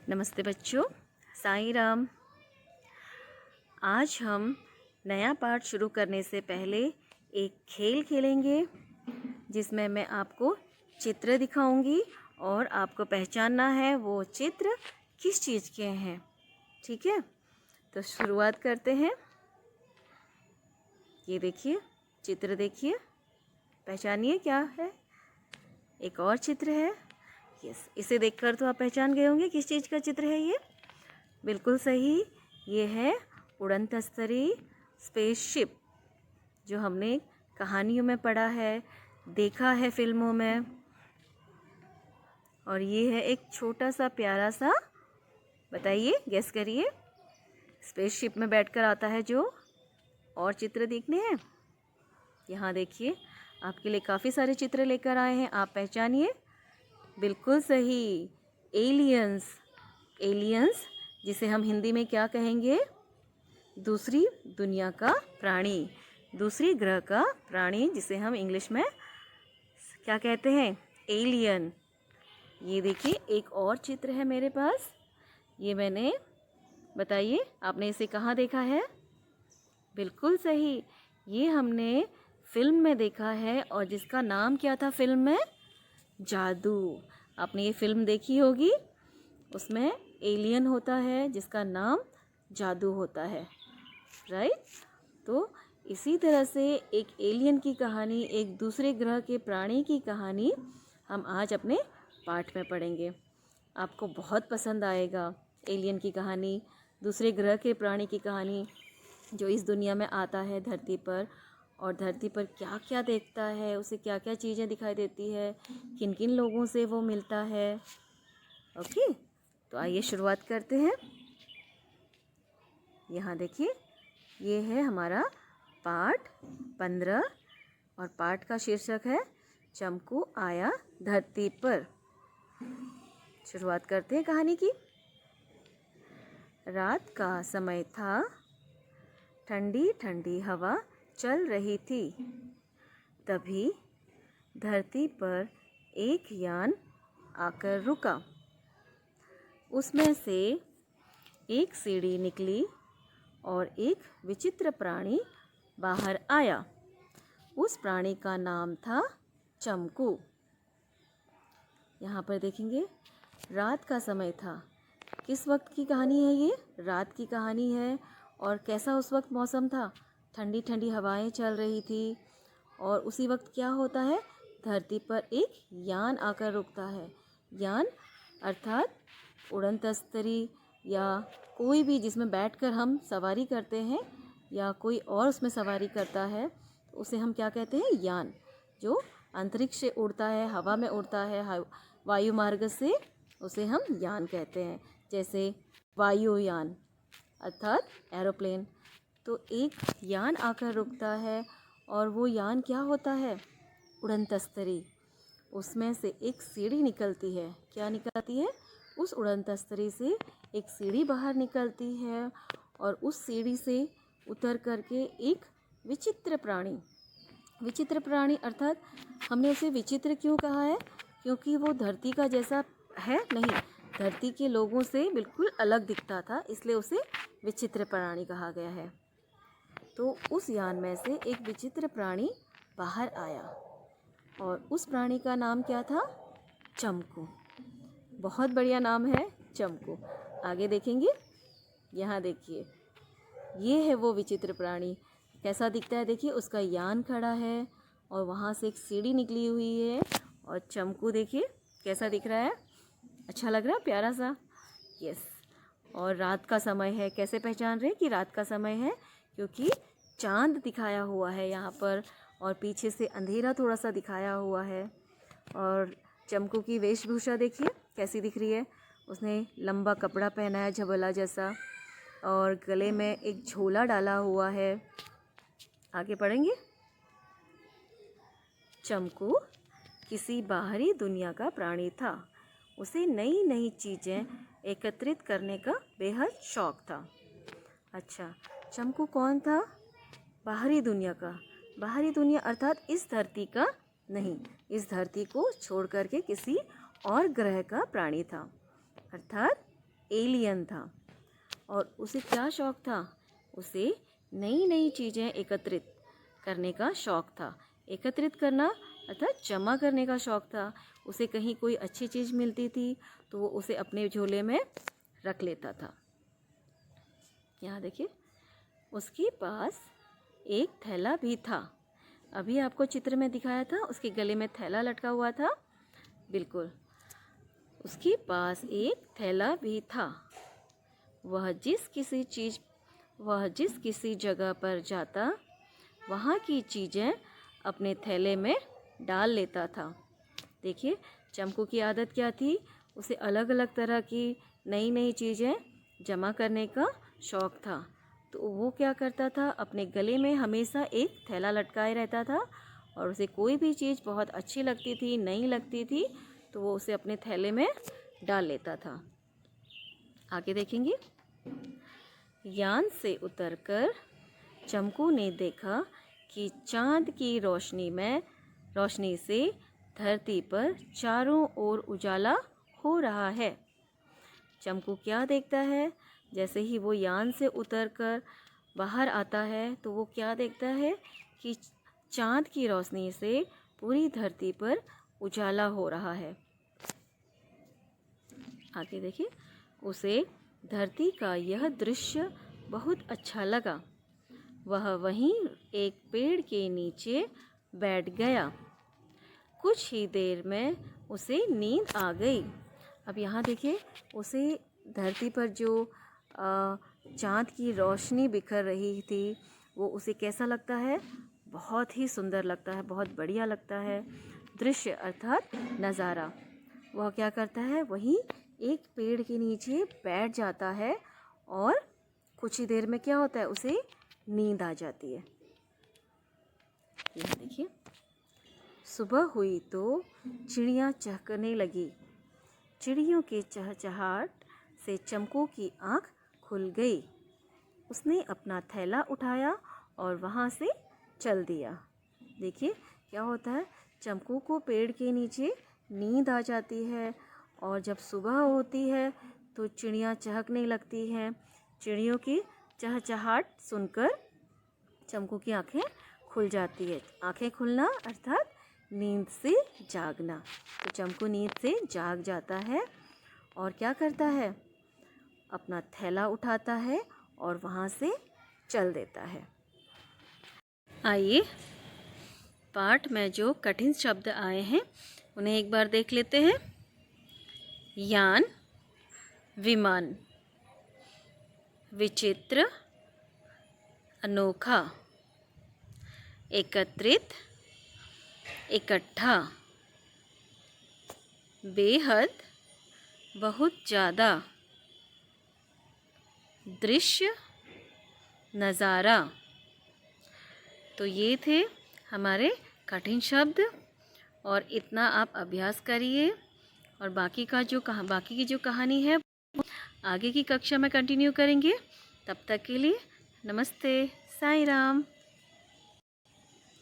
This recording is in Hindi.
नमस्ते बच्चों, साईं राम। आज हम नया पाठ शुरू करने से पहले एक खेल खेलेंगे जिसमें मैं आपको चित्र दिखाऊंगी और आपको पहचानना है वो चित्र किस चीज़ के हैं। ठीक है, तो शुरुआत करते हैं। ये देखिए, चित्र देखिए, पहचानिए क्या है। एक और चित्र है। यस, इसे देखकर तो आप पहचान गए होंगे किस चीज़ का चित्र है ये। बिल्कुल सही, ये है उड़न तस्तरी स्पेसशिप, जो हमने कहानियों में पढ़ा है, देखा है फिल्मों में। और ये है एक छोटा सा प्यारा सा, बताइए, गेस करिए, स्पेसशिप में बैठकर आता है जो। और चित्र देखने हैं। यहाँ देखिए, आपके लिए काफ़ी सारे चित्र लेकर आए हैं, आप पहचानिए। बिल्कुल सही, एलियंस। एलियंस जिसे हम हिंदी में क्या कहेंगे? दूसरी दुनिया का प्राणी, दूसरी ग्रह का प्राणी, जिसे हम इंग्लिश में क्या कहते हैं? एलियन। ये देखिए, एक और चित्र है मेरे पास। ये मैंने, बताइए, आपने इसे कहाँ देखा है? बिल्कुल सही, ये हमने फिल्म में देखा है। और जिसका नाम क्या था फिल्म में? जादू। आपने ये फिल्म देखी होगी, उसमें एलियन होता है जिसका नाम जादू होता है, राइट। तो इसी तरह से एक एलियन की कहानी, एक दूसरे ग्रह के प्राणी की कहानी हम आज अपने पाठ में पढ़ेंगे। आपको बहुत पसंद आएगा एलियन की कहानी, दूसरे ग्रह के प्राणी की कहानी, जो इस दुनिया में आता है धरती पर, और धरती पर क्या क्या देखता है, उसे क्या क्या चीज़ें दिखाई देती है, किन किन लोगों से वो मिलता है। ओके, तो आइए शुरुआत करते हैं। यहाँ देखिए, ये है हमारा पाठ 15 और पाठ का शीर्षक है चमकू आया धरती पर। शुरुआत करते हैं कहानी की। रात का समय था, ठंडी ठंडी हवा चल रही थी। तभी धरती पर एक यान आकर रुका। उसमें से एक सीढ़ी निकली और एक विचित्र प्राणी बाहर आया। उस प्राणी का नाम था चमकू। यहाँ पर देखेंगे, रात का समय था। किस वक्त की कहानी है ये? रात की कहानी है। और कैसा उस वक्त मौसम था? ठंडी ठंडी हवाएं चल रही थी। और उसी वक्त क्या होता है? धरती पर एक यान आकर रुकता है। यान अर्थात उड़न तस्तरी, या कोई भी जिसमें बैठकर हम सवारी करते हैं, या कोई और उसमें सवारी करता है, तो उसे हम क्या कहते हैं? यान। जो अंतरिक्ष से उड़ता है, हवा में उड़ता है, वायु मार्ग से, उसे हम यान कहते हैं। जैसे वायुयान अर्थात एरोप्लेन। तो एक यान आकर रुकता है, और वो यान क्या होता है? उड़न तस्तरी। उसमें से एक सीढ़ी निकलती है। क्या निकलती है? उस उड़न तस्तरी से एक सीढ़ी बाहर निकलती है, और उस सीढ़ी से उतर करके एक विचित्र प्राणी, विचित्र प्राणी अर्थात हमने उसे विचित्र क्यों कहा है? क्योंकि वो धरती का जैसा है नहीं, धरती के लोगों से बिल्कुल अलग दिखता था, इसलिए उसे विचित्र प्राणी कहा गया है। तो उस यान में से एक विचित्र प्राणी बाहर आया, और उस प्राणी का नाम क्या था? चमकू। बहुत बढ़िया नाम है, चमकू। आगे देखेंगे। यहाँ देखिए, ये है वो विचित्र प्राणी। कैसा दिखता है? देखिए, उसका यान खड़ा है और वहाँ से एक सीढ़ी निकली हुई है। और चमकू देखिए कैसा दिख रहा है, अच्छा लग रहा है, प्यारा सा। यस। और रात का समय है। कैसे पहचान रहे कि रात का समय है? क्योंकि चांद दिखाया हुआ है यहाँ पर, और पीछे से अंधेरा थोड़ा सा दिखाया हुआ है। और चमकू की वेशभूषा देखिए कैसी दिख रही है। उसने लंबा कपड़ा पहना है, झबला जैसा, और गले में एक झोला डाला हुआ है। आगे पढ़ेंगे। चमकू किसी बाहरी दुनिया का प्राणी था। उसे नई नई चीज़ें एकत्रित करने का बेहद शौक था। अच्छा, चमकू कौन था? बाहरी दुनिया का। बाहरी दुनिया अर्थात इस धरती का नहीं, इस धरती को छोड़ करके किसी और ग्रह का प्राणी था। अर्थात एलियन था और उसे क्या शौक़ था, उसे नई नई चीज़ें एकत्रित करने का शौक़ था। एकत्रित करना अर्थात जमा करने का शौक़ था। उसे कहीं कोई अच्छी चीज़ मिलती थी तो वो उसे अपने झोले में रख लेता था। यहाँ देखिए, उसके पास एक थैला भी था। अभी आपको चित्र में दिखाया था, उसके गले में थैला लटका हुआ था। बिल्कुल, उसके पास एक थैला भी था। वह जिस किसी जगह पर जाता, वहाँ की चीज़ें अपने थैले में डाल लेता था। देखिए, चंपू की आदत क्या थी, उसे अलग अलग तरह की नई नई चीज़ें जमा करने का शौक़ था। तो वो क्या करता था, अपने गले में हमेशा एक थैला लटकाए रहता था और उसे कोई भी चीज़ बहुत अच्छी लगती थी, नई लगती थी, तो वो उसे अपने थैले में डाल लेता था। आगे देखेंगे। यान से उतरकर चंपू ने देखा कि चाँद की रोशनी से धरती पर चारों ओर उजाला हो रहा है। चंपू क्या देखता है, जैसे ही वो यान से उतरकर बाहर आता है तो वो क्या देखता है कि चाँद की रोशनी से पूरी धरती पर उजाला हो रहा है। आगे देखिए, उसे धरती का यह दृश्य बहुत अच्छा लगा। वह वहीं एक पेड़ के नीचे बैठ गया। कुछ ही देर में उसे नींद आ गई। अब यहाँ देखिए, उसे धरती पर जो चाँद की रोशनी बिखर रही थी, वो उसे कैसा लगता है, बहुत ही सुंदर लगता है, बहुत बढ़िया लगता है। दृश्य अर्थात नज़ारा। वह क्या करता है, वहीं एक पेड़ के नीचे बैठ जाता है और कुछ ही देर में क्या होता है, उसे नींद आ जाती है। यहाँ देखिए, सुबह हुई तो चिड़ियाँ चहकने लगी। चिड़ियों के चहचहाट से चंपू की आँख खुल गई। उसने अपना थैला उठाया और वहाँ से चल दिया। देखिए क्या होता है, चंपू को पेड़ के नीचे नींद आ जाती है और जब सुबह होती है तो चिड़ियाँ चहकने लगती हैं। चिड़ियों की चहचहाट सुनकर चंपू की आँखें खुल जाती है। आँखें खुलना अर्थात नींद से जागना। तो चंपू नींद से जाग जाता है और क्या करता है, अपना थैला उठाता है और वहाँ से चल देता है। आइए, पाठ में जो कठिन शब्द आए हैं उन्हें एक बार देख लेते हैं। यान, विमान, विचित्र, अनोखा, एकत्रित, इकट्ठा, बेहद, बहुत ज़्यादा, दृश्य, नज़ारा। तो ये थे हमारे कठिन शब्द और इतना आप अभ्यास करिए और बाकी की जो कहानी है आगे की कक्षा में कंटिन्यू करेंगे। तब तक के लिए नमस्ते, साईं राम।